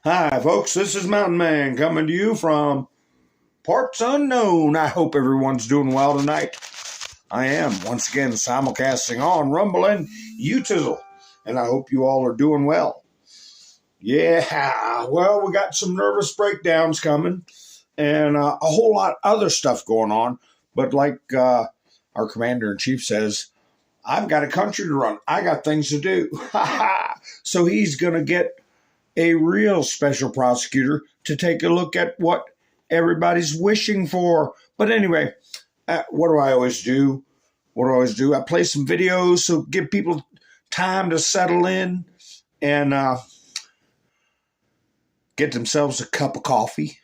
Hi, folks. This is Mountain Man coming to you from parts unknown. I hope everyone's doing well tonight. I am once again simulcasting on Rumble and YouTube, and I hope you all are doing well. Yeah, well, we got some nervous breakdowns coming and a whole lot of other stuff going on. But like our commander-in-chief says, I've got a country to run. I got things to do. So he's going to get a real special prosecutor to take a look at what everybody's wishing for. But anyway, what do I always do? I play some videos so give people time to settle in and get themselves a cup of coffee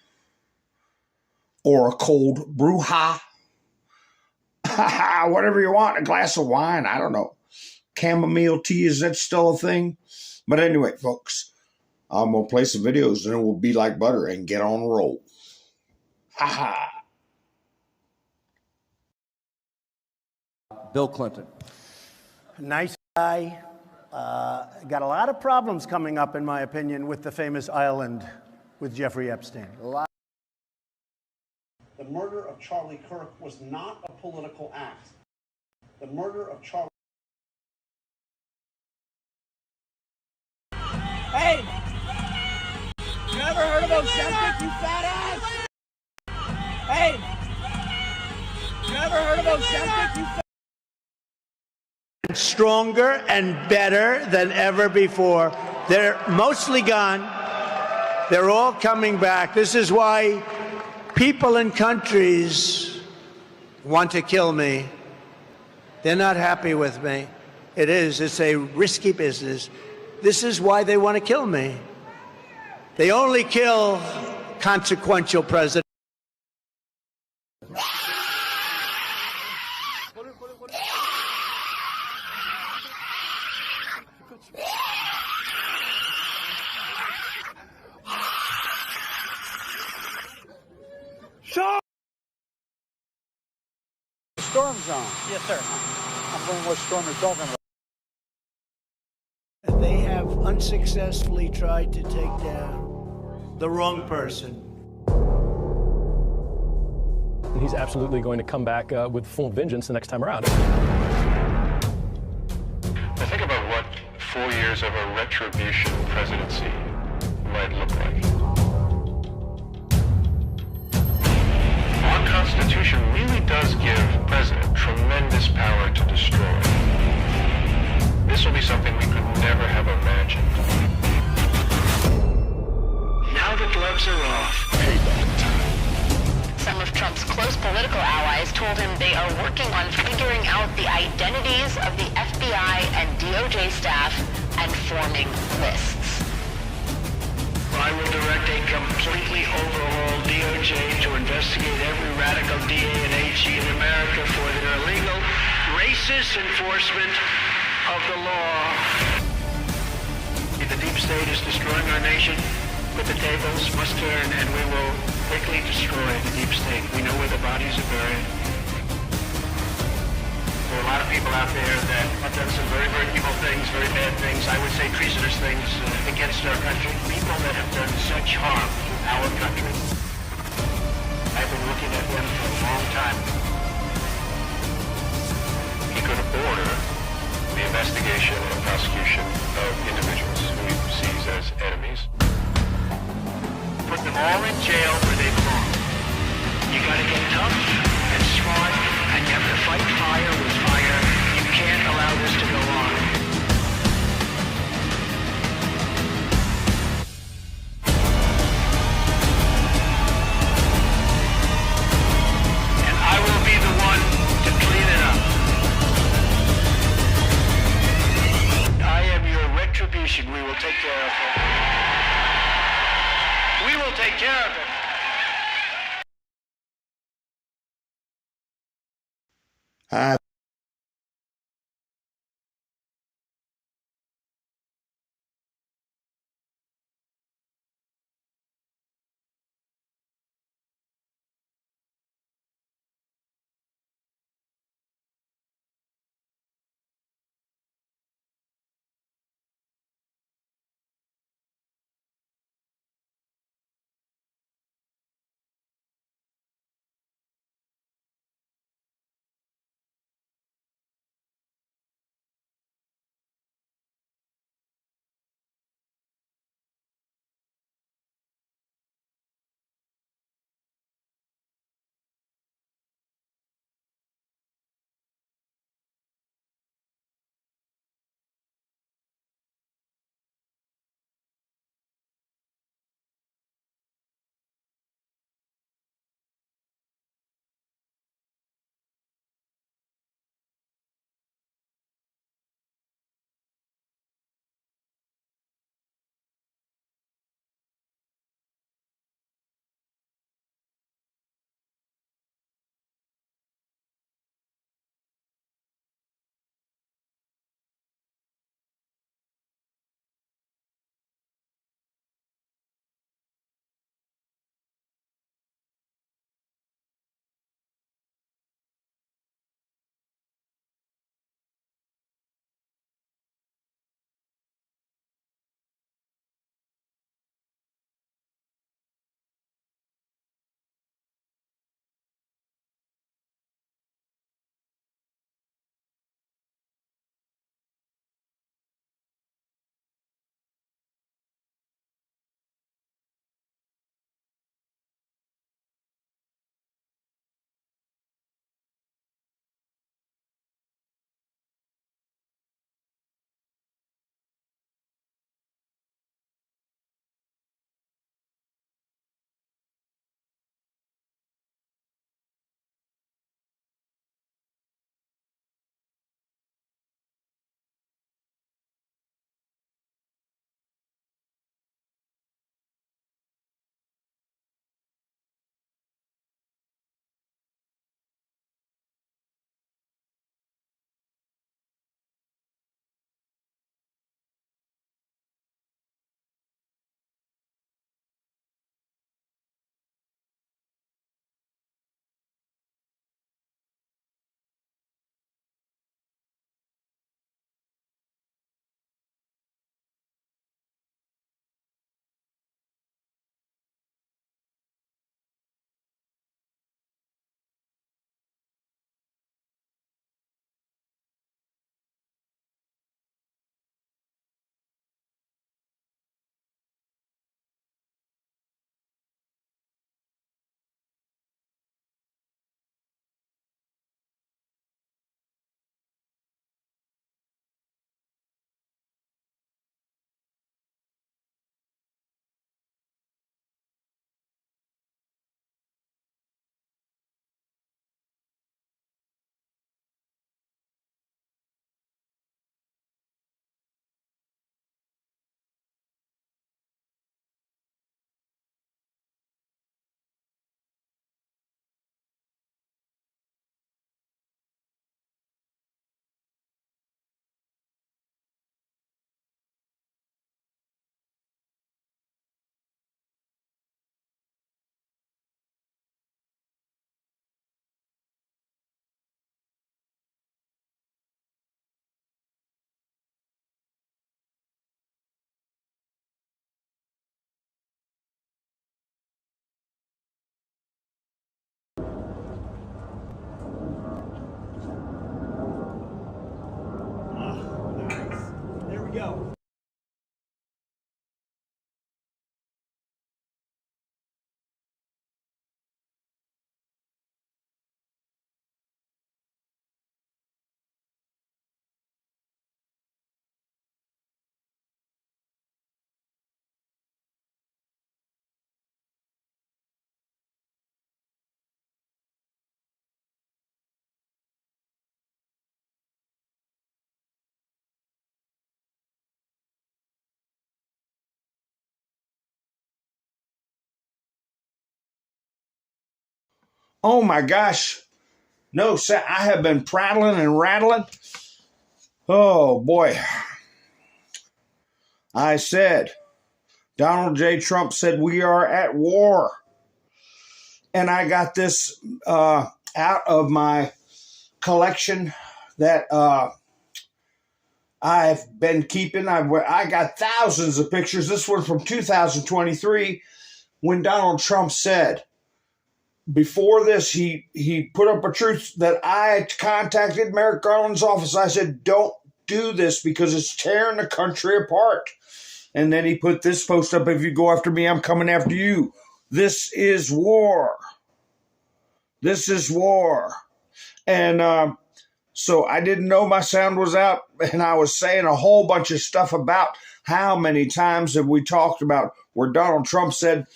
or a cold brouhaha. Whatever you want, a glass of wine, I don't know. Chamomile tea, is that still a thing? But anyway, folks, I'm going to play some videos and it will be like butter and get on a roll. Bill Clinton. Nice guy. Got a lot of problems coming up, in my opinion, with the famous island with Jeffrey Epstein. The murder of Charlie Kirk was not a political act. The murder of Charlie... Hey! You ever heard of Ozempic, you fat ass? Hey! You ever heard of Ozempic, you fat Stronger and better than ever before. They're mostly gone. They're all coming back. This is why people in countries want to kill me. They're not happy with me. It's a risky business. This is why they want to kill me. They only kill consequential presidents. Storm zone. Yes, sir. I'm wondering what storm you're talking about. They have unsuccessfully tried to take down the wrong person. And he's absolutely going to come back with full vengeance the next time around. Now think about what 4 years of a retribution presidency might look like. Our Constitution really does give president tremendous power to destroy. This will be something we could never have imagined. Now the gloves are off. Payback time. Some of Trump's close political allies told him they are working on figuring out the identities of the FBI and DOJ staff and forming lists. I will direct a completely overhauled DOJ to investigate every radical DA and AG in America for their illegal, racist enforcement of the law. The deep state is destroying our nation, but the tables must turn and we will quickly destroy the deep state. We know where the bodies are buried. There are a lot of people out there that have done some very, very evil things, very bad things, I would say treasonous things against our country. People that have done such harm to our country. I've been looking at them for a long time. He could order the investigation and prosecution of individuals who he sees as enemies. Put them all in jail where they belong. You gotta get tough and smart, and you have to fight fire with fire. You can't allow this to go on. And I will be the one to clean it up. I am your retribution. We will take care of it. We will take care of it. Hi, go. Oh my gosh. No, sir, I have been prattling and rattling. Oh boy. I said, Donald J. Trump said we are at war. And I got this out of my collection that I've been keeping. I got thousands of pictures. This one from 2023 when Donald Trump said, before this, he put up a truth that I contacted Merrick Garland's office. I said, don't do this because it's tearing the country apart. And then he put this post up, if you go after me, I'm coming after you. This is war. This is war. And so I didn't know my sound was out, and I was saying a whole bunch of stuff about how many times have we talked about where Donald Trump said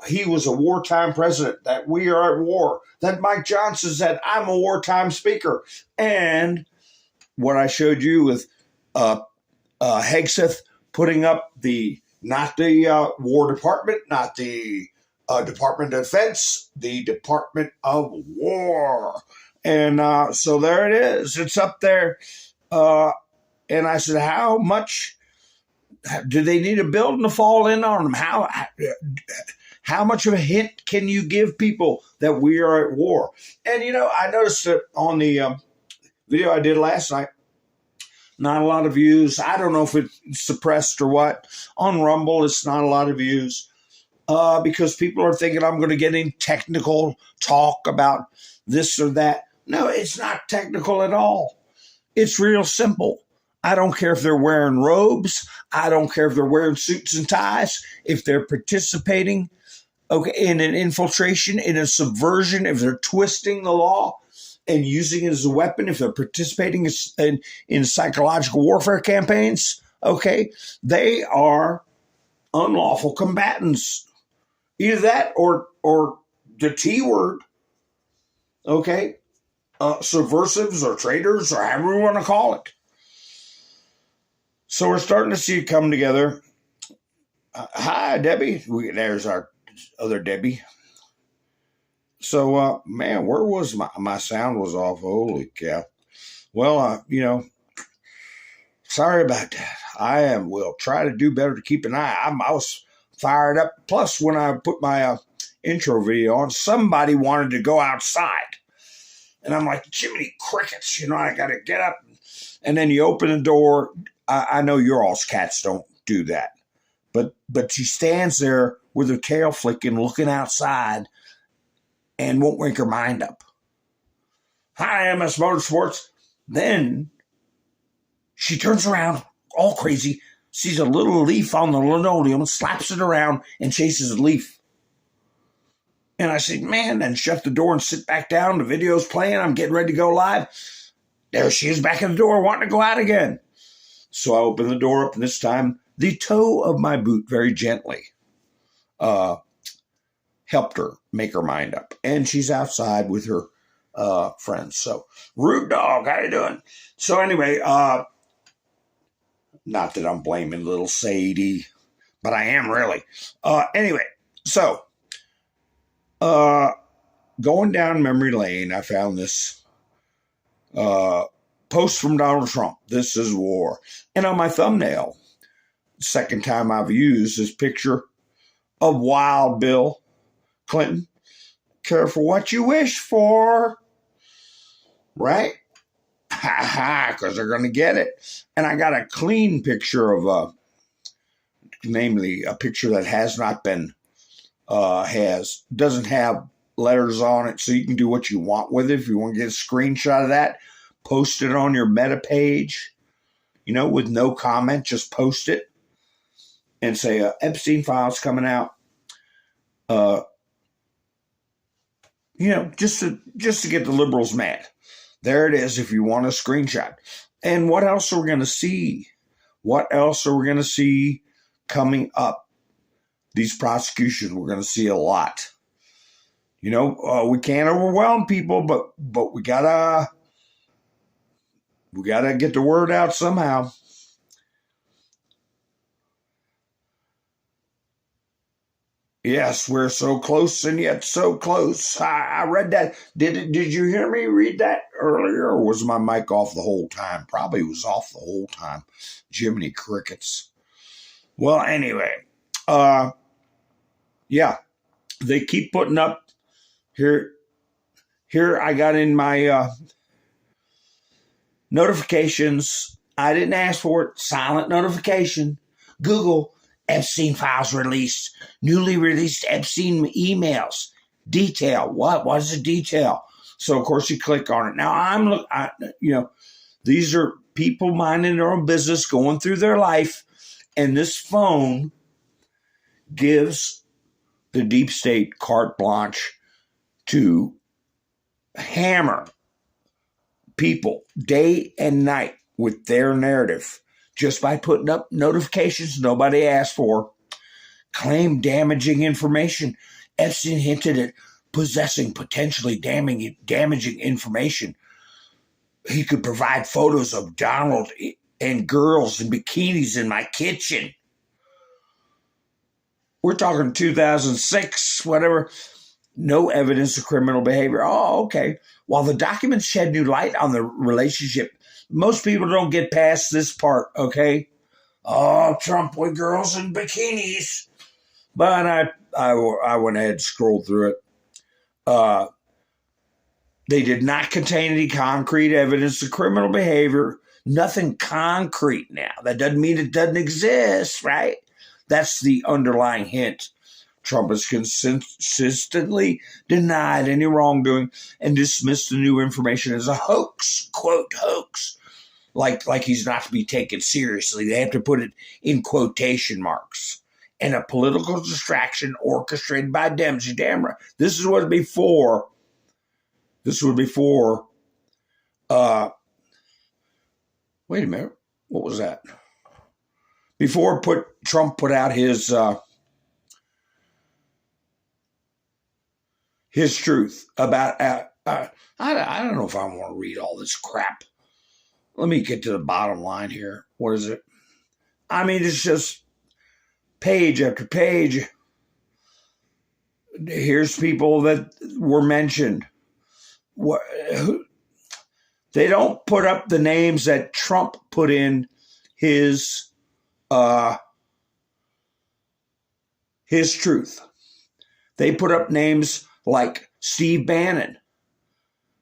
he was a wartime president, that we are at war, that Mike Johnson said, I'm a wartime speaker. And what I showed you with Hegseth putting up not the War Department, not the Department of Defense, the Department of War. And so there it is. It's up there. And I said, how much do they need a building to fall in on them? How much of a hint can you give people that we are at war? And, I noticed that on the video I did last night, not a lot of views. I don't know if it's suppressed or what. On Rumble, it's not a lot of views because people are thinking I'm going to get in technical talk about this or that. No, it's not technical at all. It's real simple. I don't care if they're wearing robes. I don't care if they're wearing suits and ties. If they're participating in an infiltration, in a subversion, if they're twisting the law and using it as a weapon, if they're participating in psychological warfare campaigns, they are unlawful combatants. Either that or the T word, subversives or traitors or however we want to call it. So we're starting to see it come together. Hi, Debbie. There's our other Debbie. So, man, where was my sound was off? Holy cow. Well, sorry about that. I will try to do better to keep an eye. I was fired up. Plus, when I put my intro video on, somebody wanted to go outside. And I'm like, Jiminy Crickets, I got to get up. And then you open the door. I know your all's cats don't do that. But she stands there with her tail flicking, looking outside, and won't make her mind up. Hi, MS Motorsports. Then she turns around, all crazy, sees a little leaf on the linoleum, slaps it around, and chases a leaf. And I said, man, then shut the door and sit back down. The video's playing. I'm getting ready to go live. There she is back in the door, wanting to go out again. So I open the door up, and this time the toe of my boot very gently helped her make her mind up. And she's outside with her friends. So, rude dog, how you doing? So anyway, not that I'm blaming little Sadie, but I am really. Anyway, so going down memory lane, I found this post from Donald Trump. This is war. And on my thumbnail, second time I've used this picture of Wild Bill Clinton. Careful what you wish for. Right? Ha ha, because they're going to get it. And I got a clean picture of, namely a picture that has not been, doesn't have letters on it, so you can do what you want with it. If you want to get a screenshot of that, post it on your meta page. with no comment, just post it and say, Epstein files coming out. Just to get the liberals mad. There it is if you want a screenshot. And what else are we going to see? What else are we going to see coming up? These prosecutions, we're going to see a lot. We can't overwhelm people, but we gotta get the word out somehow. Yes, we're so close and yet so close. I read that. Did you hear me read that earlier, or was my mic off the whole time? Probably was off the whole time. Jiminy crickets. Well, anyway, yeah, they keep putting up here. I got in my notifications. I didn't ask for it. Silent notification. Google. Epstein files released. Newly released Epstein emails. Detail. What is the detail? So, of course, you click on it. Now, these are people minding their own business, going through their life, and this phone gives the deep state carte blanche to hammer people day and night with their narrative. Just by putting up notifications nobody asked for. Claim damaging information. Epstein hinted at possessing potentially damaging information. He could provide photos of Donald and girls in bikinis in my kitchen. We're talking 2006, whatever. No evidence of criminal behavior. Oh, okay. While the documents shed new light on the relationship, most people don't get past this part, okay? Oh, Trump with girls in bikinis. But I went ahead and scrolled through it. They did not contain any concrete evidence of criminal behavior. Nothing concrete now. That doesn't mean it doesn't exist, right? That's the underlying hint. Trump has consistently denied any wrongdoing and dismissed the new information as a hoax, quote, hoax. Like he's not to be taken seriously. They have to put it in quotation marks. And a political distraction orchestrated by Dems. You damn right. This was before. Wait a minute. What was that? Before Trump put out his truth about. I don't know if I want to read all this crap. Let me get to the bottom line here. What is it? I mean, it's just page after page. Here's people that were mentioned. They don't put up the names that Trump put in his truth. They put up names like Steve Bannon.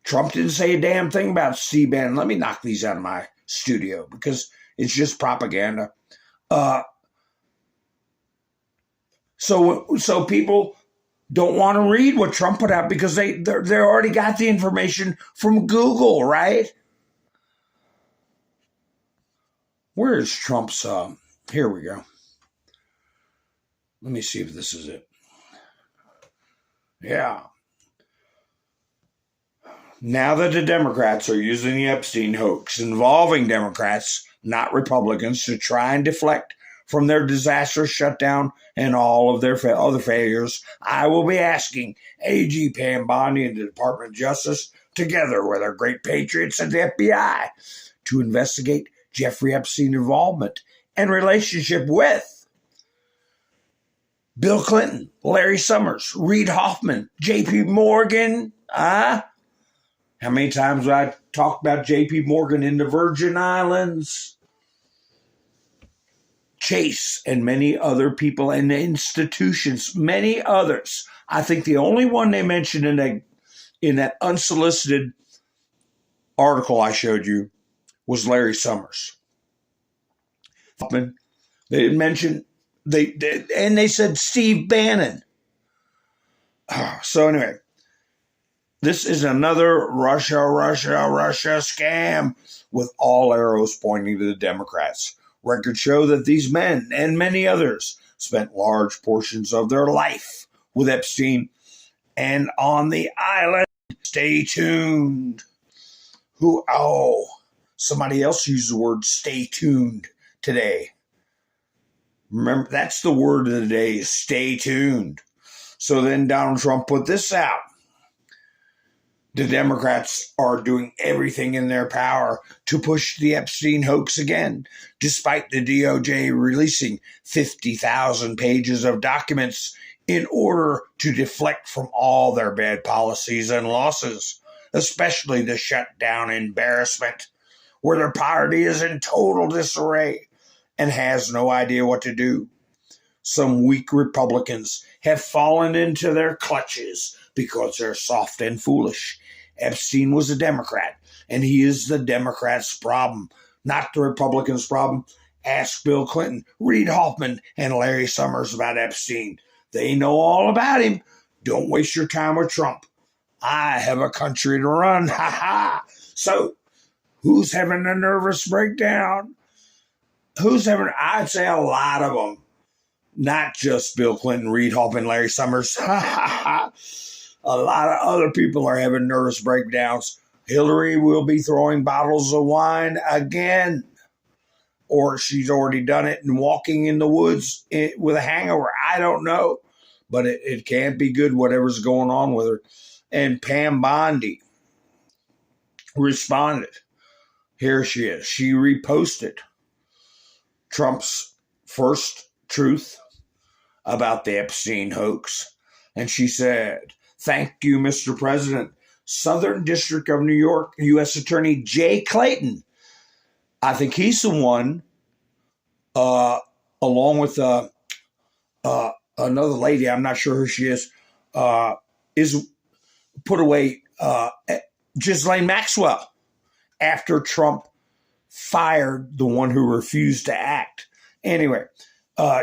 Trump didn't say a damn thing about Steve Bannon. Let me knock these out of my studio because it's just propaganda. So people don't want to read what Trump put out because they already got the information from Google, right? Where is Trump's? Here we go. Let me see if this is it. Yeah. Now that the Democrats are using the Epstein hoax involving Democrats, not Republicans, to try and deflect from their disastrous shutdown and all of their other failures, I will be asking AG Pam Bondi and the Department of Justice, together with our great patriots at the FBI, to investigate Jeffrey Epstein's involvement and relationship with Bill Clinton, Larry Summers, Reid Hoffman, J.P. Morgan. How many times have I talked about J.P. Morgan in the Virgin Islands? Chase and many other people and institutions, many others. I think the only one they mentioned in that unsolicited article I showed you was Larry Summers. They didn't mention, and they said Steve Bannon. So anyway, This is another Russia scam with all arrows pointing to the Democrats. Records show that these men and many others spent large portions of their life with Epstein and on the island. Stay tuned. Somebody else used the word stay tuned today. Remember, that's the word of the day, stay tuned. So then Donald Trump put this out. The Democrats are doing everything in their power to push the Epstein hoax again, despite the DOJ releasing 50,000 pages of documents in order to deflect from all their bad policies and losses, especially the shutdown embarrassment, where their party is in total disarray and has no idea what to do. Some weak Republicans have fallen into their clutches because they're soft and foolish. Epstein was a Democrat, and he is the Democrats' problem, not the Republicans' problem. Ask Bill Clinton, Reid Hoffman, and Larry Summers about Epstein. They know all about him. Don't waste your time with Trump. I have a country to run. Ha ha. So, who's having a nervous breakdown? I'd say a lot of them. Not just Bill Clinton, Reid Hoffman, Larry Summers. Ha ha ha. A lot of other people are having nervous breakdowns. Hillary will be throwing bottles of wine again. Or she's already done it and walking in the woods with a hangover. I don't know. But it can't be good, whatever's going on with her. And Pam Bondi responded. Here she is. She reposted Trump's first truth about the Epstein hoax. And she said, "Thank you, Mr. President. Southern District of New York, U.S. Attorney Jay Clayton." I think he's the one, along with another lady, I'm not sure who she is put away Ghislaine Maxwell after Trump fired the one who refused to act. Anyway,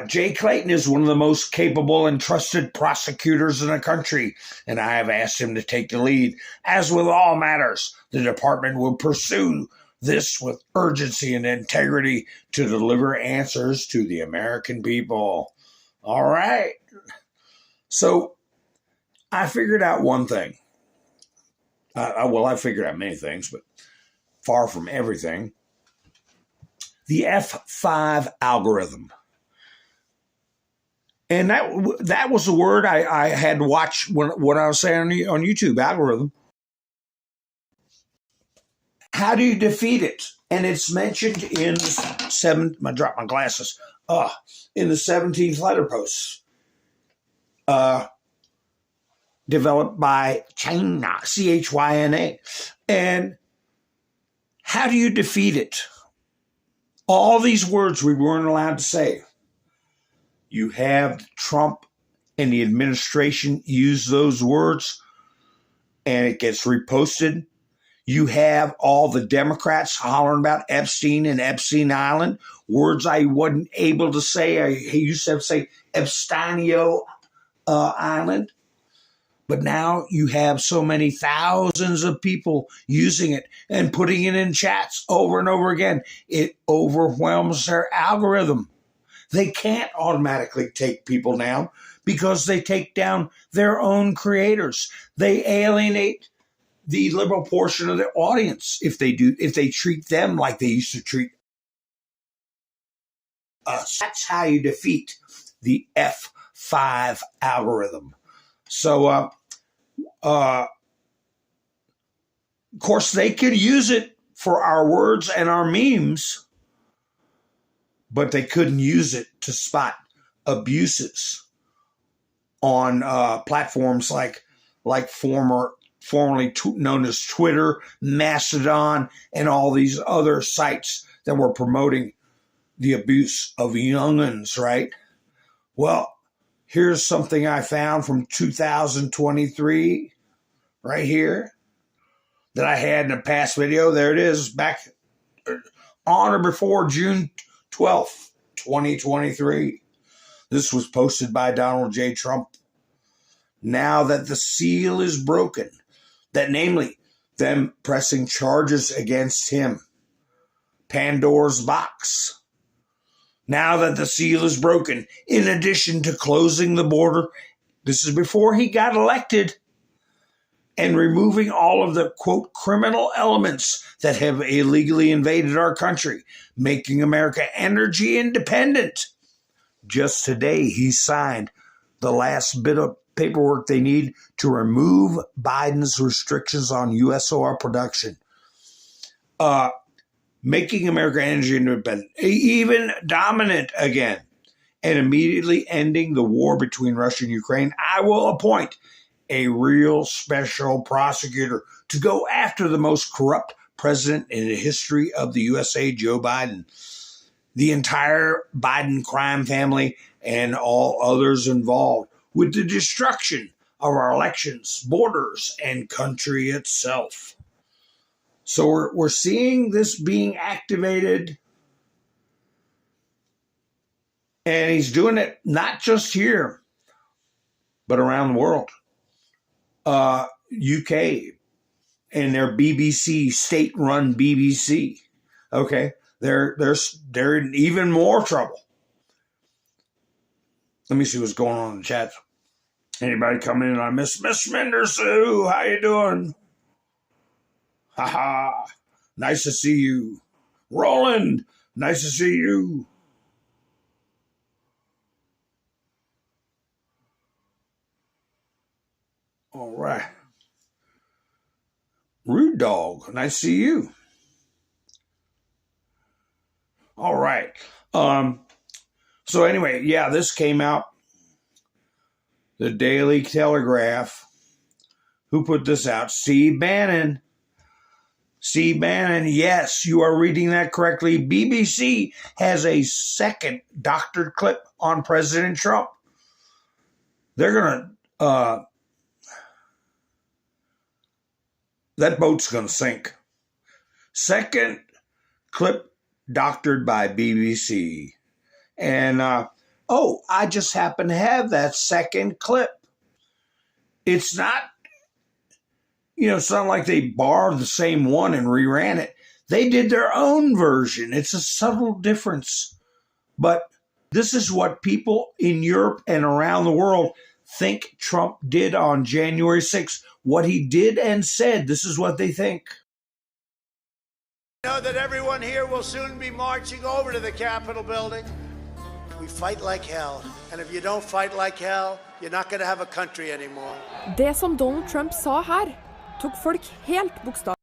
Jay Clayton is one of the most capable and trusted prosecutors in the country, and I have asked him to take the lead. As with all matters, the department will pursue this with urgency and integrity to deliver answers to the American people. All right. So I figured out one thing. I figured out many things, but far from everything. The F5 algorithm. And that was the word I had to watch what I was saying on YouTube, algorithm. How do you defeat it? And it's mentioned in I dropped my glasses. In the 17th letter posts. Developed by China, Chyna. And how do you defeat it? All these words we weren't allowed to say. You have Trump and the administration use those words, and it gets reposted. You have all the Democrats hollering about Epstein and Epstein Island, words I wasn't able to say. I used to have to say Epsteinio Island. But now you have so many thousands of people using it and putting it in chats over and over again. It overwhelms their algorithm. They can't automatically take people down because they take down their own creators. They alienate the liberal portion of the audience if they treat them like they used to treat us. That's how you defeat the F5 algorithm. So, of course, they could use it for our words and our memes, but they couldn't use it to spot abuses on platforms like formerly known as Twitter, Mastodon, and all these other sites that were promoting the abuse of young'uns, right? Well, here's something I found from 2023 right here that I had in a past video. There it is, back on or before June 12th, 2023. This was posted by Donald J. Trump. Now that the seal is broken, that namely them pressing charges against him. Pandora's box. Now that the seal is broken, in addition to closing the border, this is before he got elected, and removing all of the, quote, criminal elements that have illegally invaded our country, making America energy independent. Just today, he signed the last bit of paperwork they need to remove Biden's restrictions on U.S. oil production. Making America energy independent, even dominant again, and immediately ending the war between Russia and Ukraine. I will appoint a real special prosecutor to go after the most corrupt president in the history of the USA, Joe Biden, the entire Biden crime family, and all others involved with the destruction of our elections, borders, and country itself. So we're seeing this being activated, and he's doing it not just here, but around the world. UK and their BBC, state-run BBC, okay, they're in even more trouble. Let me see what's going on in the chat. Anybody coming in? I miss Mendersoo. How you doing? Haha. Nice to see you. Roland, nice to see you. All right. Rude Dog, nice to see you. All right. So anyway, yeah, this came out. The Daily Telegraph. Who put this out? Steve Bannon. Steve Bannon, yes, you are reading that correctly. BBC has a second doctored clip on President Trump. They're going to, that boat's going to sink. Second clip doctored by BBC. And, I just happen to have that second clip. It's not, it's not like they borrowed the same one and reran it. They did their own version. It's a subtle difference. But this is what people in Europe and around the world think Trump did on January 6th. What he did and said, this is what they think. Know that everyone here will soon be marching over to the Capitol building. We fight like hell. And if you don't fight like hell, you're not going to have a country anymore. Det som Donald Trump sa her, tok folk helt bokstavelig.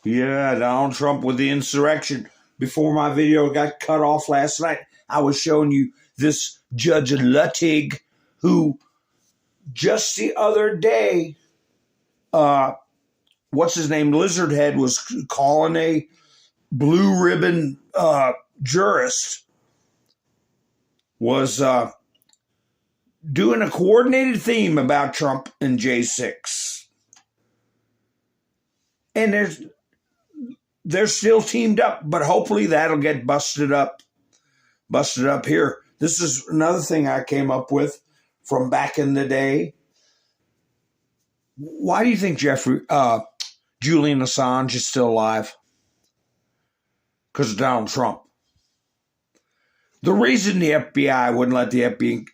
Yeah, Donald Trump with the insurrection. Before my video got cut off last night, I was showing you this Judge Luttig, who just the other day, what's his name, Lizardhead, was calling a blue ribbon jurist, was doing a coordinated theme about Trump and J6. And they're still teamed up, but hopefully that'll get busted up here. This is another thing I came up with from back in the day. Why do you think Julian Assange is still alive? Because of Donald Trump. The reason the FBI wouldn't let the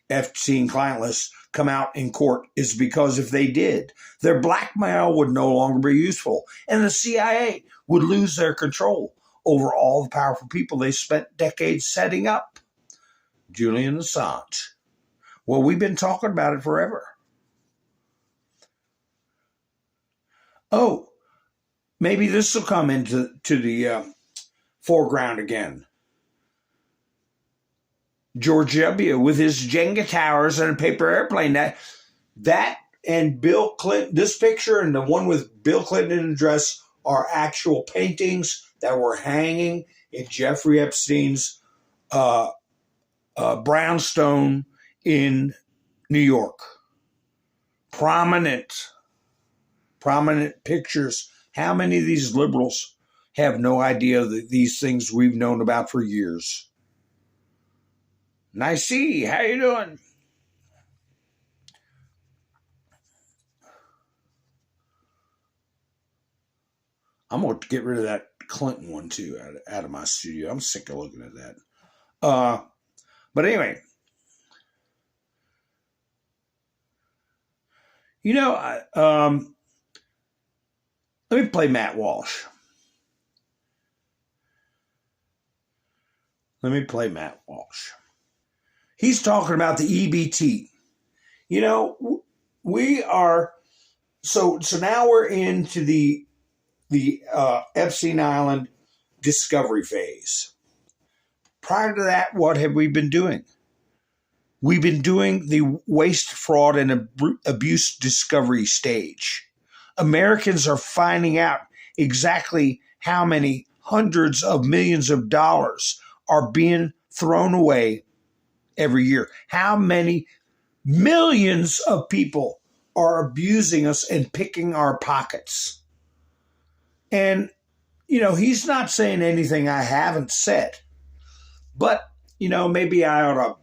Epstein client list come out in court is because if they did, their blackmail would no longer be useful, and the CIA would lose their control over all the powerful people they spent decades setting up. Julian Assange. Well, we've been talking about it forever. Oh, maybe this will come into the foreground again. George W. with his Jenga towers and a paper airplane. That and Bill Clinton, this picture and the one with Bill Clinton in a dress are actual paintings that were hanging in Jeffrey Epstein's brownstone in New York. Prominent pictures. How many of these liberals have no idea that these things we've known about for years? Nice see. How you doing? I'm going to get rid of that Clinton one too out of my studio. I'm sick of looking at that. But anyway, you know, let me play Matt Walsh. Let me play Matt Walsh. He's talking about the EBT. You know, we are so now we're into the Epstein Island discovery phase. Prior to that, what have we been doing? We've been doing the waste, fraud, and abuse discovery stage. Americans are finding out exactly how many hundreds of millions of dollars are being thrown away every year. How many millions of people are abusing us and picking our pockets. And, you know, he's not saying anything I haven't said. But, you know, maybe I ought to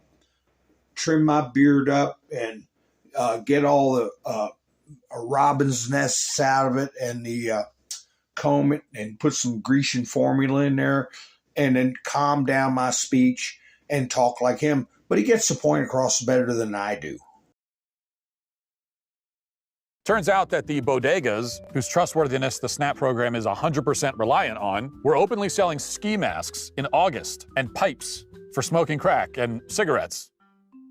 trim my beard up and get all the robin's nests out of it and the comb it and put some Grecian formula in there and then calm down my speech and talk like him. But he gets the point across better than I do. Turns out that the bodegas, whose trustworthiness the SNAP program is 100% reliant on, were openly selling ski masks in August and pipes for smoking crack and cigarettes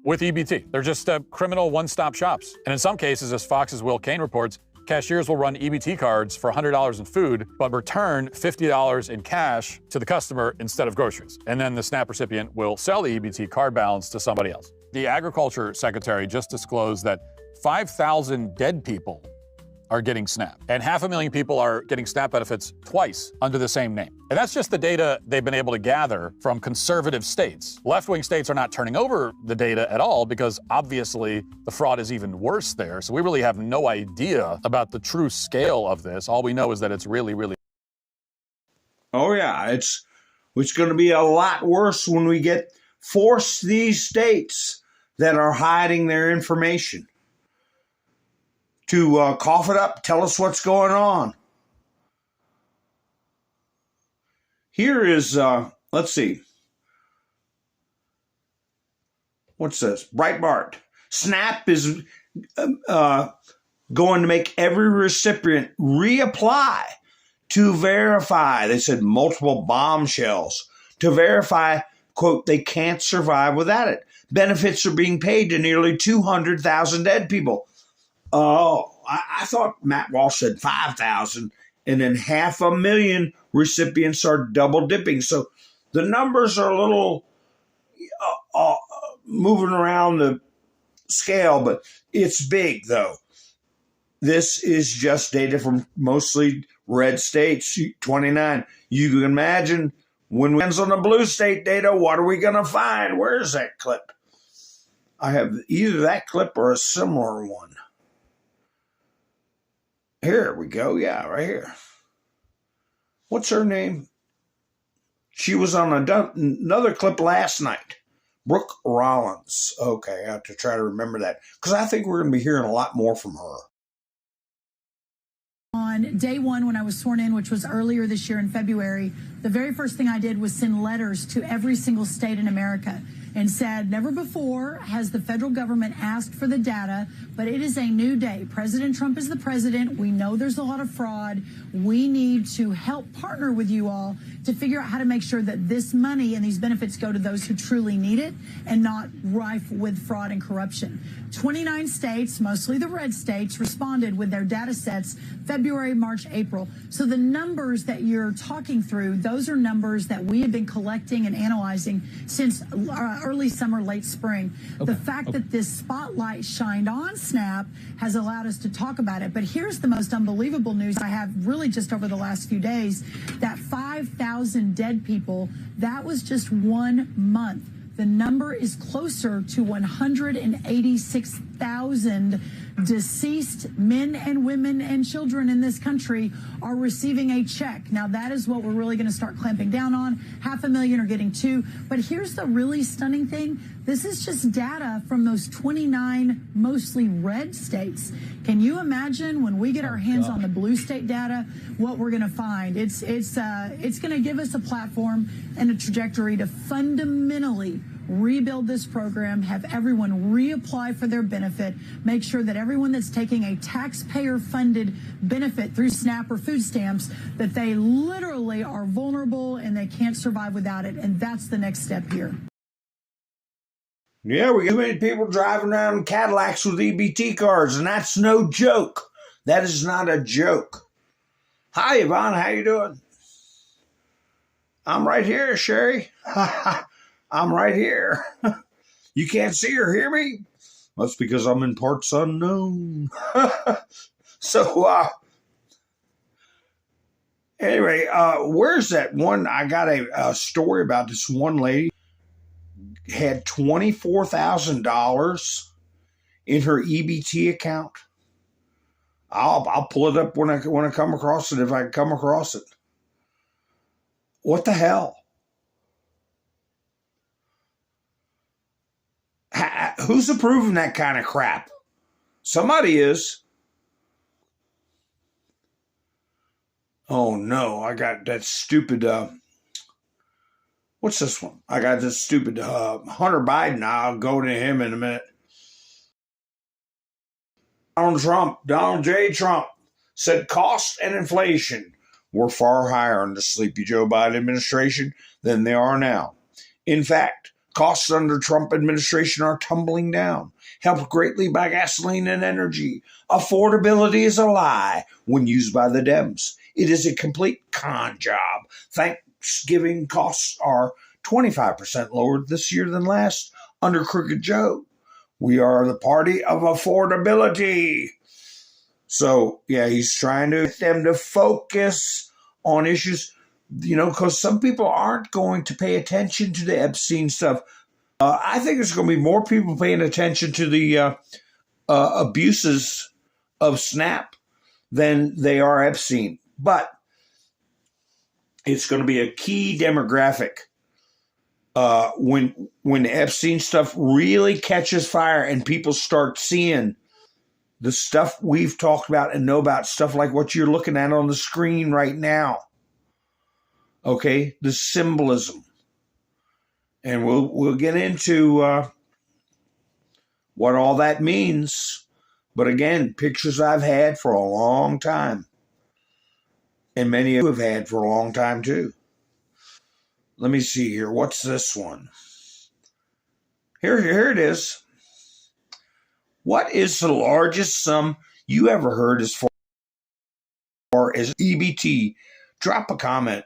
with EBT. They're just criminal one-stop shops. And in some cases, as Fox's Will Kane reports, cashiers will run EBT cards for $100 in food, but return $50 in cash to the customer instead of groceries. And then the SNAP recipient will sell the EBT card balance to somebody else. The Agriculture Secretary just disclosed that 5,000 dead people are getting SNAP, and 500,000 people are getting SNAP benefits twice under the same name. And that's just the data they've been able to gather from conservative states. Left-wing states are not turning over the data at all because obviously the fraud is even worse there. So we really have no idea about the true scale of this. All we know is that it's really, really. Oh yeah, it's going to be a lot worse when we force these states that are hiding their information to cough it up, tell us what's going on. Here is, let's see. What's this? Breitbart. SNAP is going to make every recipient reapply to verify. They said multiple bombshells to verify, quote, they can't survive without it. Benefits are being paid to nearly 200,000 dead people. Oh, I thought Matt Walsh said 5,000, and then 500,000 recipients are double dipping. So the numbers are a little moving around the scale, but it's big, though. This is just data from mostly red states, 29. You can imagine when we ends on the blue state data, what are we going to find? Where's that clip? I have either that clip or a similar one. Here we go. Yeah, right here. What's her name? She was on another clip last night. Brooke Rollins. Okay, I have to try to remember that because I think we're going to be hearing a lot more from her. On day one, when I was sworn in, which was earlier this year in February, the very first thing I did was send letters to every single state in America and said, never before has the federal government asked for the data, but it is a new day. President Trump is the president. We know there's a lot of fraud. We need to help partner with you all to figure out how to make sure that this money and these benefits go to those who truly need it and not rife with fraud and corruption. 29 states, mostly the red states, responded with their data sets February, March, April. So the numbers that you're talking through, those are numbers that we have been collecting and analyzing since early summer, late spring. The fact that this spotlight shined on SNAP has allowed us to talk about it. But here's the most unbelievable news I have really just over the last few days, that 5,000 dead people, that was just 1 month. The number is closer to 186,000 deceased men and women and children in this country are receiving a check. Now, that is what we're really going to start clamping down on. 500,000 are getting 2. But here's the really stunning thing. This is just data from those 29 mostly red states. Can you imagine when we get our hands on the blue state data, what we're going to find? It's going to give us a platform and a trajectory to fundamentally rebuild this program, have everyone reapply for their benefit, make sure that everyone that's taking a taxpayer-funded benefit through SNAP or food stamps, that they literally are vulnerable and they can't survive without it. And that's the next step here. Yeah, we got too many people driving around in Cadillacs with EBT cards, and that's no joke. That is not a joke. Hi, Yvonne. How you doing? I'm right here, Sherry. I'm right here. You can't see or hear me? That's because I'm in parts unknown. So, anyway, where's that one? I got a story about this one lady had $24,000 in her EBT account. I'll pull it up when I come across it, if I come across it. What the hell? Who's approving that kind of crap? Somebody is. Oh no, I got that stupid, what's this one? I got this stupid Hunter Biden. I'll go to him in a minute. Donald J. Trump said cost and inflation were far higher under the sleepy Joe Biden administration than they are now. In fact, costs under Trump administration are tumbling down, helped greatly by gasoline and energy. Affordability is a lie when used by the Dems. It is a complete con job. Thanksgiving costs are 25% lower this year than last under Crooked Joe. We are the party of affordability. So, yeah, he's trying to get them to focus on issues, because some people aren't going to pay attention to the Epstein stuff. I think there's going to be more people paying attention to the abuses of SNAP than they are Epstein. But it's going to be a key demographic when the Epstein stuff really catches fire and people start seeing the stuff we've talked about and know about, stuff like what you're looking at on the screen right now. Okay, the symbolism. And we'll get into what all that means. But again, pictures I've had for a long time. And many of you have had for a long time too. Let me see here. What's this one? Here it is. What is the largest sum you ever heard as far as EBT? Drop a comment.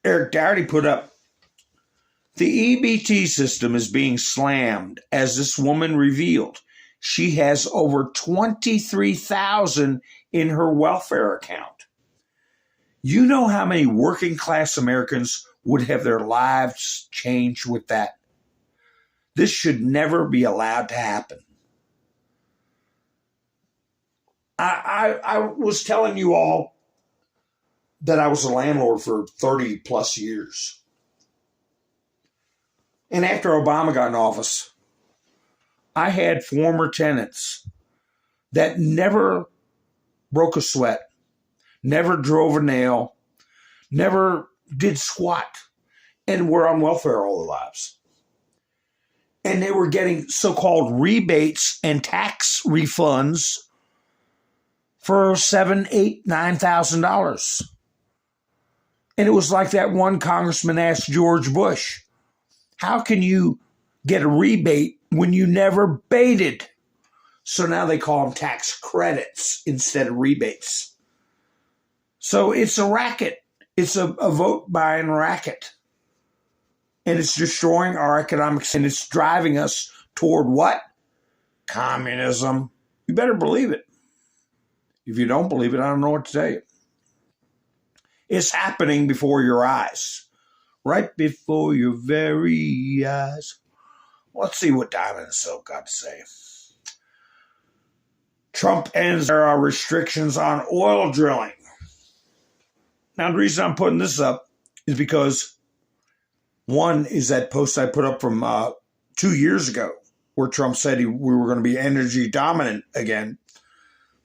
Eric Dougherty put up, the EBT system is being slammed, as this woman revealed. She has over $23,000 in her welfare account. You know how many working class Americans would have their lives changed with that? This should never be allowed to happen. I was telling you all that I was a landlord for 30 plus years. And after Obama got in office, I had former tenants that never broke a sweat, never drove a nail, never did squat, and were on welfare all their lives. And they were getting so-called rebates and tax refunds for $7,000, $8,000, $9,000. And it was like that one congressman asked George Bush, how can you get a rebate when you never baited? So now they call them tax credits instead of rebates. So it's a racket. It's a vote buying racket. And it's destroying our economics, and it's driving us toward what? Communism. You better believe it. If you don't believe it, I don't know what to tell you. It's happening before your eyes. Right before your very eyes. Let's see what Diamond and Silk got to say. Trump ends their restrictions on oil drilling. Now, the reason I'm putting this up is because one is that post I put up from 2 years ago where Trump said we were going to be energy dominant again.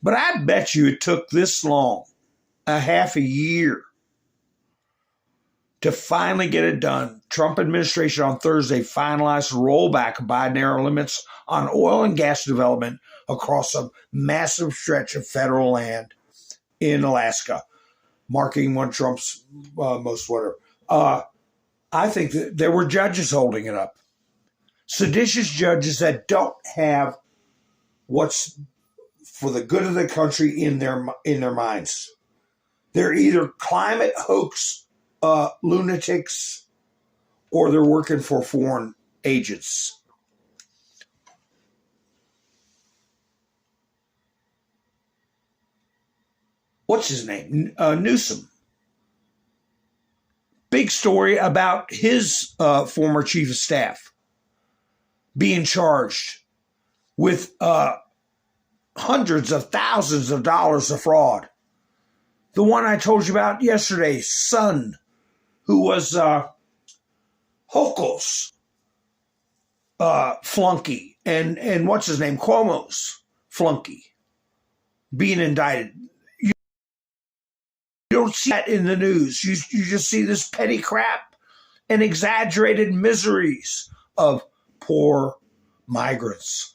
But I bet you it took this long, a half a year, to finally get it done. Trump administration on Thursday finalized rollback of Biden-era limits on oil and gas development across a massive stretch of federal land in Alaska, marking one of Trump's most whatever. I think that there were judges holding it up. Seditious judges that don't have what's for the good of the country in their minds. They're either climate hoax lunatics or they're working for foreign agents. What's his name? Newsom. Big story about his former chief of staff being charged with hundreds of thousands of dollars of fraud. The one I told you about yesterday, son, who was Hochul's flunky and what's his name, Cuomo's flunky, being indicted. You don't see that in the news. You just see this petty crap and exaggerated miseries of poor migrants.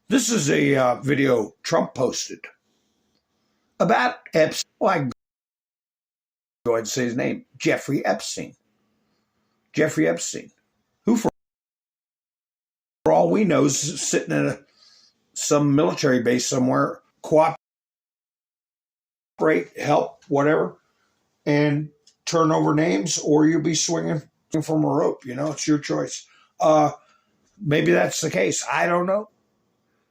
This is a video Trump posted about Epstein. Well, I can go ahead and say his name. Jeffrey Epstein. Jeffrey Epstein, who for all we know is sitting in some military base somewhere, cooperate, help, whatever, and turn over names, or you'll be swinging from a rope. You know, it's your choice. Maybe that's the case. I don't know.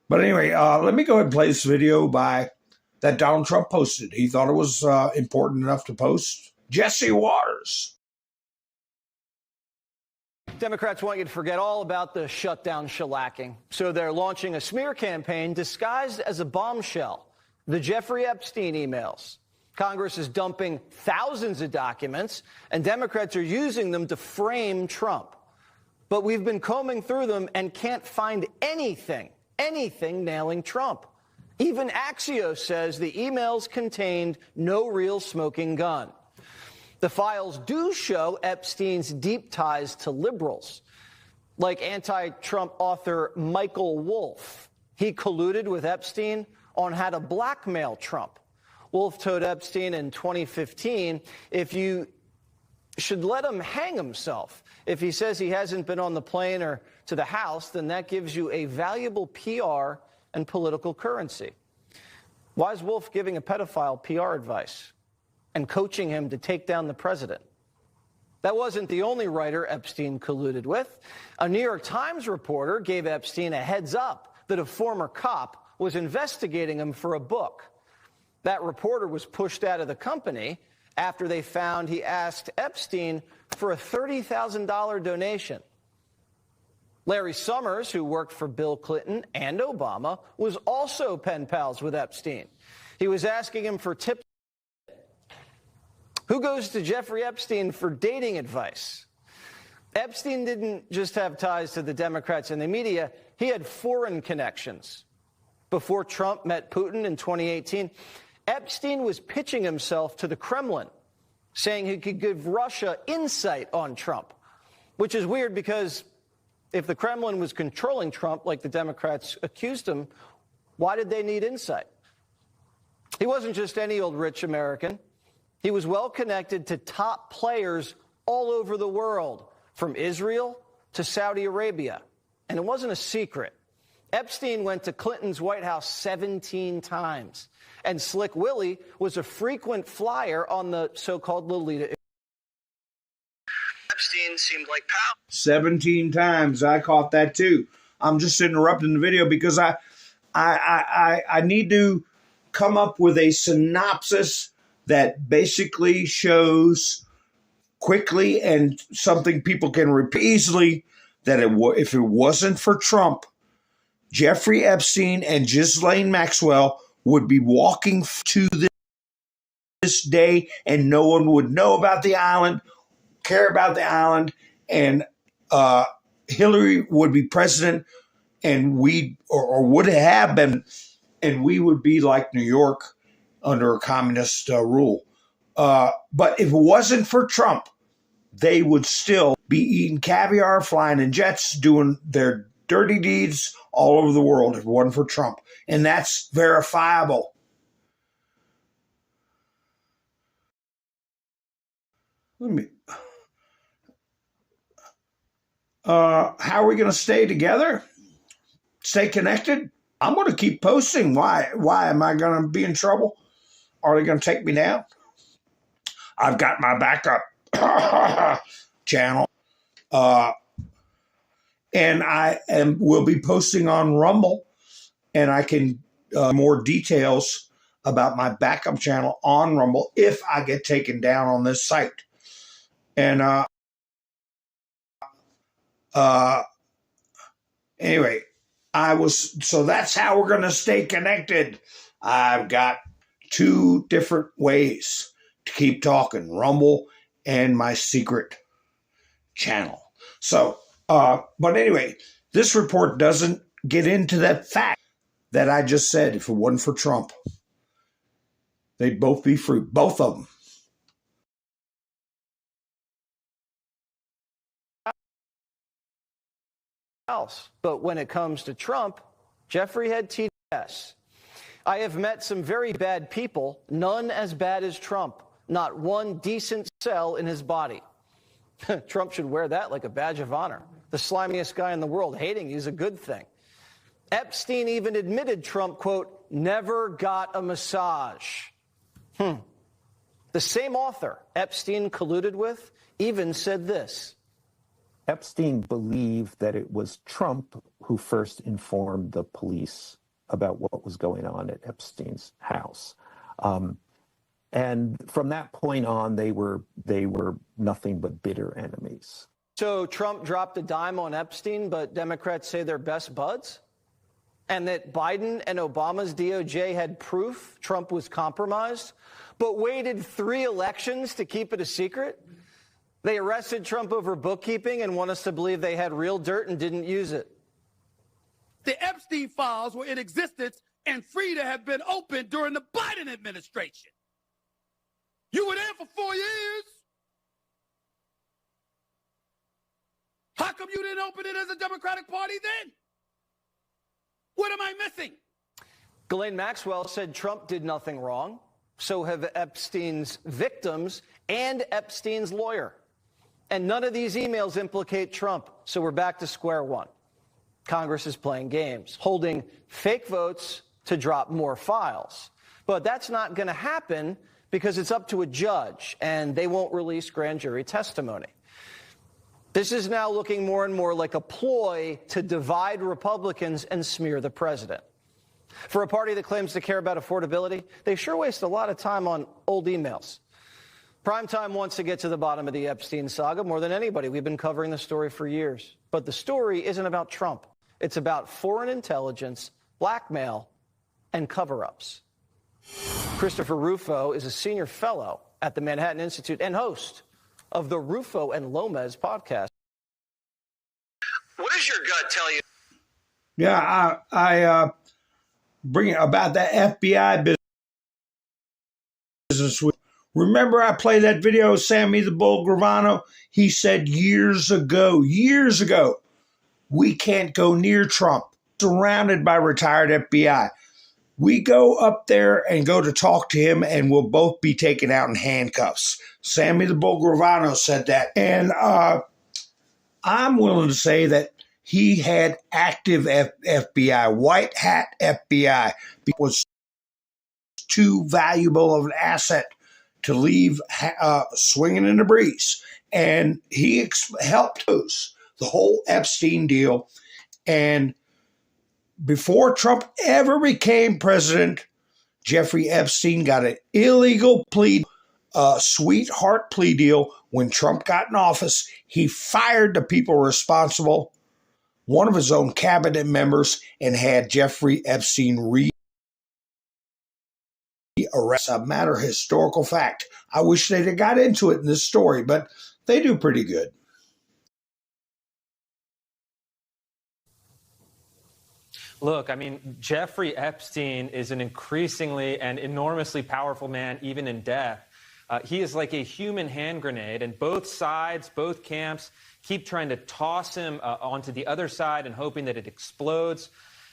But anyway, let me go ahead and play this video that Donald Trump posted. He thought it was important enough to post. Jesse Waters. Democrats want you to forget all about the shutdown shellacking. So they're launching a smear campaign disguised as a bombshell. The Jeffrey Epstein emails. Congress is dumping thousands of documents, and Democrats are using them to frame Trump. But we've been combing through them and can't find anything nailing Trump. Even Axios says the emails contained no real smoking gun. The files do show Epstein's deep ties to liberals, like anti-Trump author Michael Wolff. He colluded with Epstein on how to blackmail Trump. Wolff told Epstein in 2015, if you should let him hang himself. If he says he hasn't been on the plane or to the House, then that gives you a valuable PR and political currency. Why is Wolff giving a pedophile PR advice and coaching him to take down the president? That wasn't the only writer Epstein colluded with. A New York Times reporter gave Epstein a heads up that a former cop was investigating him for a book. That reporter was pushed out of the company after they found he asked Epstein for a $30,000 donation. Larry Summers, who worked for Bill Clinton and Obama, was also pen pals with Epstein. He was asking him for tips. Who goes to Jeffrey Epstein for dating advice? Epstein didn't just have ties to the Democrats and the media. He had foreign connections. Before Trump met Putin in 2018, Epstein was pitching himself to the Kremlin, saying he could give Russia insight on Trump, which is weird because if the Kremlin was controlling Trump like the Democrats accused him, why did they need insight? He wasn't just any old rich American. He was well connected to top players all over the world, from Israel to Saudi Arabia. And it wasn't a secret. Epstein went to Clinton's White House 17 times. And Slick Willie was a frequent flyer on the so-called Lolita. Epstein seemed like power. 17 times. I caught that too. I'm just interrupting the video because I need to come up with a synopsis that basically shows quickly and something people can repeat easily, that if it wasn't for Trump, Jeffrey Epstein and Ghislaine Maxwell would be walking to this day, and no one would know about the island, care about the island, and Hillary would be president, and or would have been, and we would be like New York under a communist rule. But if it wasn't for Trump, they would still be eating caviar, flying in jets, doing their dirty deeds all over the world if it wasn't for Trump. And that's verifiable. How are we going to stay together? Stay connected? I'm going to keep posting. Why? Why am I going to be in trouble? Are they going to take me down? I've got my backup channel. And will be posting on Rumble, and I can more details about my backup channel on Rumble if I get taken down on this site. And anyway, so that's how we're going to stay connected. I've got 2 different ways to keep talking, Rumble and my secret channel. So, but anyway, this report doesn't get into that fact that I just said. If it wasn't for Trump, they'd both be free, both of them. But when it comes to Trump, Jeffrey had TDS. I have met some very bad people, none as bad as Trump. Not one decent cell in his body. Trump should wear that like a badge of honor. The slimiest guy in the world. Hating you is a good thing. Epstein even admitted Trump, quote, never got a massage. The same author Epstein colluded with even said this. Epstein believed that it was Trump who first informed the police about what was going on at Epstein's house. And from that point on, they were nothing but bitter enemies. So Trump dropped a dime on Epstein, but Democrats say they're best buds? And that Biden and Obama's DOJ had proof Trump was compromised, but waited 3 elections to keep it a secret? They arrested Trump over bookkeeping and want us to believe they had real dirt and didn't use it. The Epstein files were in existence and free to have been opened during the Biden administration. You were there for 4 years. How come you didn't open it as a Democratic Party then? What am I missing? Ghislaine Maxwell said Trump did nothing wrong. So have Epstein's victims and Epstein's lawyer. And none of these emails implicate Trump. So we're back to square one. Congress is playing games, holding fake votes to drop more files. But that's not going to happen because it's up to a judge, and they won't release grand jury testimony. This is now looking more and more like a ploy to divide Republicans and smear the president. For a party that claims to care about affordability, they sure waste a lot of time on old emails. Primetime wants to get to the bottom of the Epstein saga more than anybody. We've been covering the story for years. But the story isn't about Trump. It's about foreign intelligence, blackmail, and cover-ups. Christopher Rufo is a senior fellow at the Manhattan Institute and host of the Rufo and Lomez podcast. What does your gut tell you? Yeah, I bring it about that FBI business. Remember I played that video of Sammy the Bull Gravano? He said years ago, we can't go near Trump. Surrounded by retired FBI. We go up there and go to talk to him, and we'll both be taken out in handcuffs. Sammy the Bull Gravano said that. And I'm willing to say that he had active FBI, white hat FBI, because too valuable of an asset to leave swinging in the breeze. And he helped us, the whole Epstein deal. And before Trump ever became president, Jeffrey Epstein got an illegal plea sweetheart plea deal when Trump got in office. He fired the people responsible, one of his own cabinet members, and had Jeffrey Epstein arrested. A matter of historical fact. I wish they'd have got into it in this story, but they do pretty good. Look, I mean, Jeffrey Epstein is an increasingly and enormously powerful man, even in death. He is like a human hand grenade, and both sides, both camps, keep trying to toss him onto the other side and hoping that it explodes.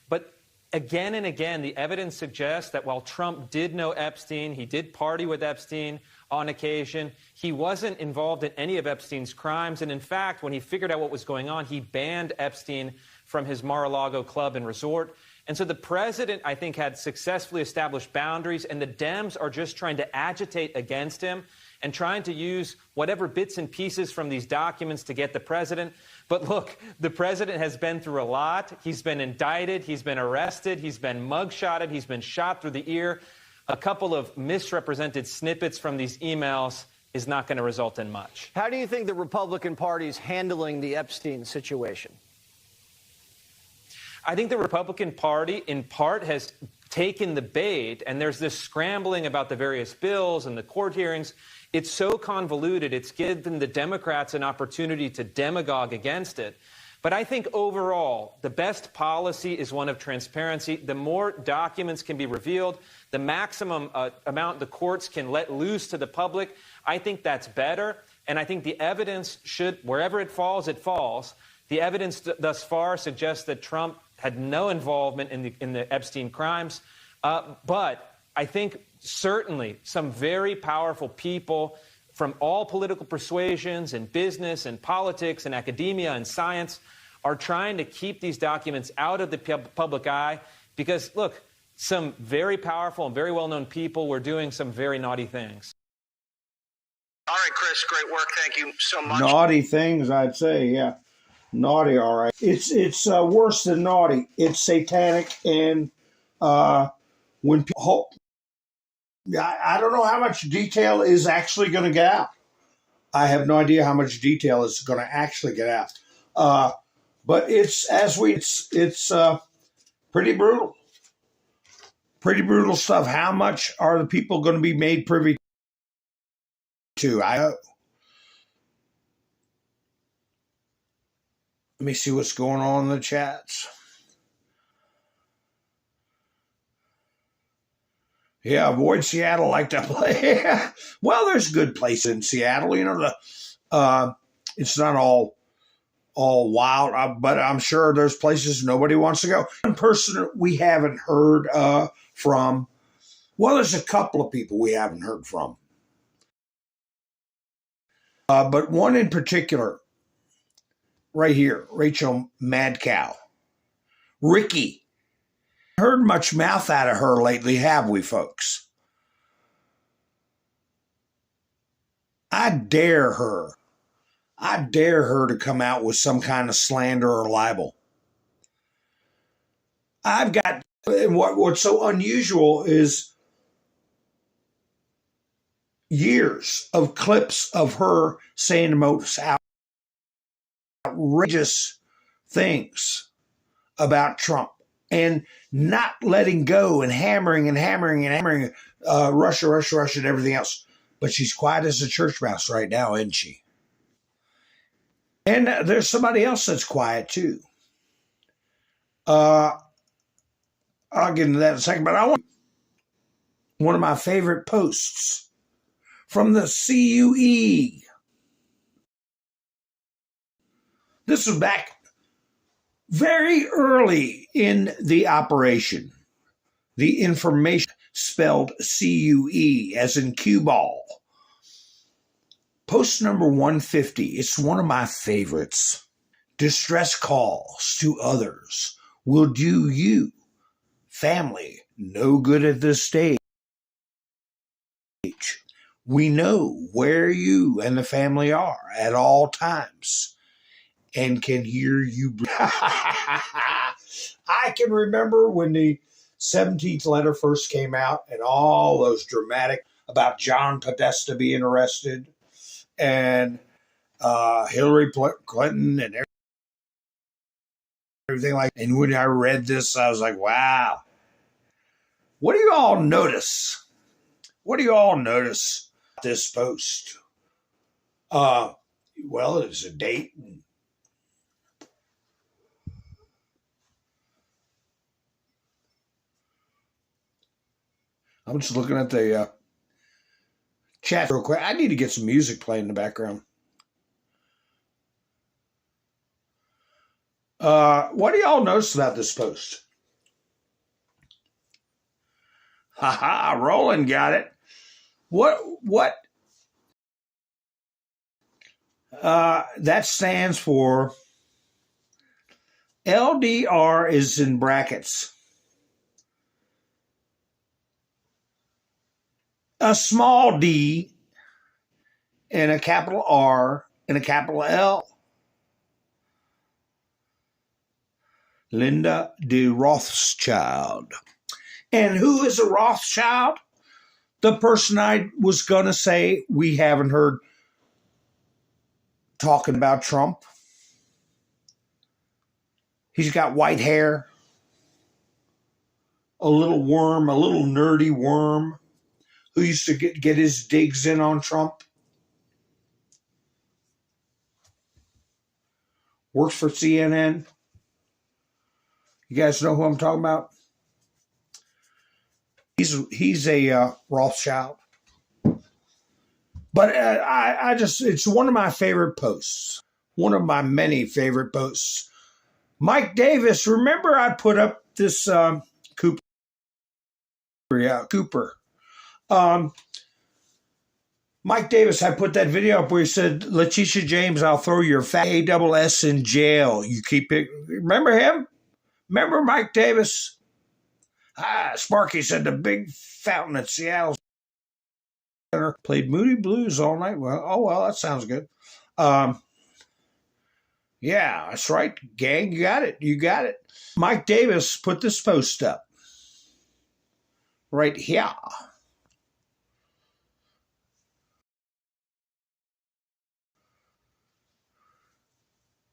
But again and again, the evidence suggests that while Trump did know Epstein, he did party with Epstein on occasion, he wasn't involved in any of Epstein's crimes. And in fact, when he figured out what was going on, he banned Epstein from his Mar-a-Lago club and resort. And so the president, I think, had successfully established boundaries, and the Dems are just trying to agitate against him and trying to use whatever bits and pieces from these documents to get the president. But look, the president has been through a lot. He's been indicted. He's been arrested. He's been mugshotted. He's been shot through the ear. A couple of misrepresented snippets from these emails is not going to result in much. How do you think the Republican Party is handling the Epstein situation? I think the Republican Party, in part, has taken the bait, and there's this scrambling about the various bills and the court hearings. It's so convoluted, it's given the Democrats an opportunity to demagogue against it. But I think overall, the best policy is one of transparency. The more documents can be revealed, the maximum amount the courts can let loose to the public, I think that's better. And I think the evidence should, wherever it falls, it falls. The evidence thus far suggests that Trump had no involvement in the Epstein crimes. But I think certainly some very powerful people from all political persuasions and business and politics and academia and science are trying to keep these documents out of the public eye because, look, some very powerful and very well-known people were doing some very naughty things. All right, Chris, great work. Thank you so much. Naughty things, I'd say, yeah. Naughty, all right. It's worse than naughty. It's satanic, and when people, I don't know how much detail is actually going to get out. I have no idea how much detail is going to actually get out. But it's pretty brutal. Pretty brutal stuff. How much are the people going to be made privy to? Let me see what's going on in the chats. Yeah, avoid Seattle like to play. Well, there's good places in Seattle. You know, it's not all wild, but I'm sure there's places nobody wants to go. One person we haven't heard from. Well, there's a couple of people we haven't heard from. But one in particular, right here, Rachel Mad Cow. Ricky. Heard much mouth out of her lately, have we, folks? I dare her to come out with some kind of slander or libel. I've got, and what's so unusual is years of clips of her saying the most outrageous things about Trump and not letting go and hammering Russia and everything else. But she's quiet as a church mouse right now, isn't she? And there's somebody else that's quiet too. I'll get into that in a second, but I want one of my favorite posts from the CUE. This was back very early in the operation. The information spelled CUE as in cue ball. Post number 150. It's one of my favorites. Distress calls to others will do you, family, no good at this stage. We know where you and the family are at all times and can hear you. I can remember when the 17th letter first came out and all those dramatic about John Podesta being arrested and Hillary Clinton and everything like that. And when I read this, I was like, wow. What do you all notice? What do you all notice about this post? Well, it's a date. I'm just looking at the chat real quick. I need to get some music playing in the background. What do y'all notice about this post? Haha, Roland got it. What? That stands for LDR is in brackets. A small d and a capital R and a capital L. Linda de Rothschild. And who is a Rothschild? The person I was going to say we haven't heard talking about Trump. He's got white hair, a little worm, a little nerdy worm who used to get his digs in on Trump. Works for CNN. You guys know who I'm talking about? He's a Rothschild. But it's one of my favorite posts. One of my many favorite posts. Mike Davis, remember I put up this Cooper. Yeah, Cooper. Mike Davis, I put that video up where he said, Letitia James, I'll throw your fat ASS in jail. You keep it. Remember him? Remember Mike Davis? Sparky said the big fountain at Seattle Center played Moody Blues all night. Well, that sounds good. Yeah, that's right, gang. You got it. Mike Davis put this post up right here.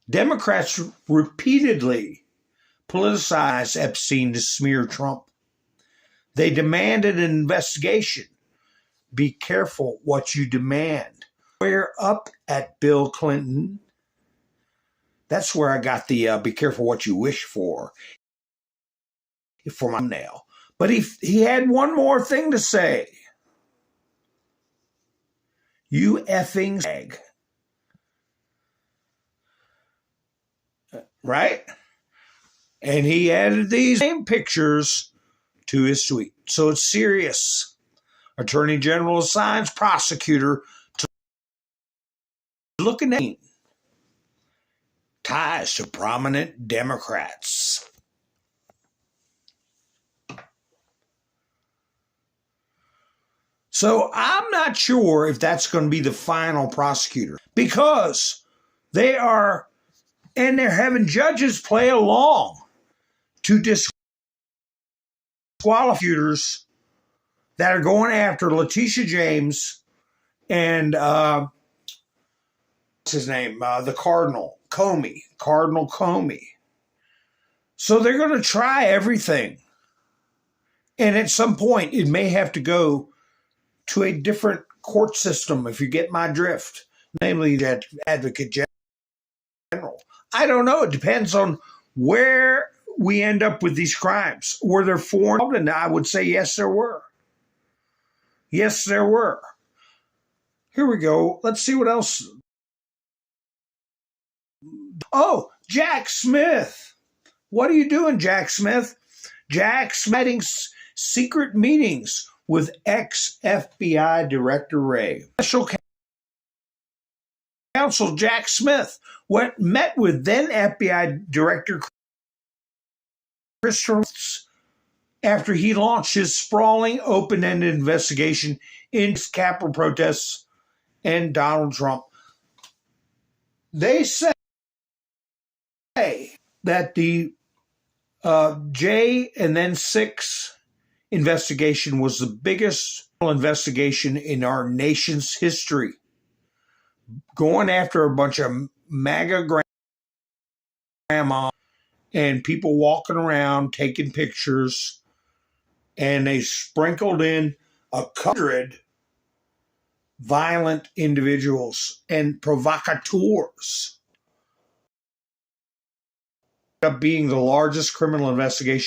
Democrats repeatedly politicized Epstein to smear Trump. They demanded an investigation. Be careful what you demand. We're up at Bill Clinton. That's where I got the be careful what you wish for my nail. But he had one more thing to say. You effing sag. Right? And he added these same pictures to his tweet. So it's serious. Attorney General assigns prosecutor to looking at ties to prominent Democrats. So I'm not sure if that's going to be the final prosecutor because they're having judges play along to disqualifiers that are going after Letitia James and what's his name? The Cardinal Comey. So they're going to try everything. And at some point, it may have to go to a different court system, if you get my drift, namely that advocate general. I don't know. It depends on where we end up with these crimes. Were there foreign? And I would say yes, there were. Yes, there were. Here we go. Let's see what else. Oh, Jack Smith. What are you doing, Jack Smith? Jack Smith's secret meetings with ex-FBI Director Wray. Special Counsel Jack Smith met with then FBI Director Christopher after he launched his sprawling, open-ended investigation into Capitol protests and Donald Trump. They say that the J and then 6 investigation was the biggest investigation in our nation's history, going after a bunch of MAGA grandma and people walking around taking pictures, and they sprinkled in 100 violent individuals and provocateurs, up being the largest criminal investigation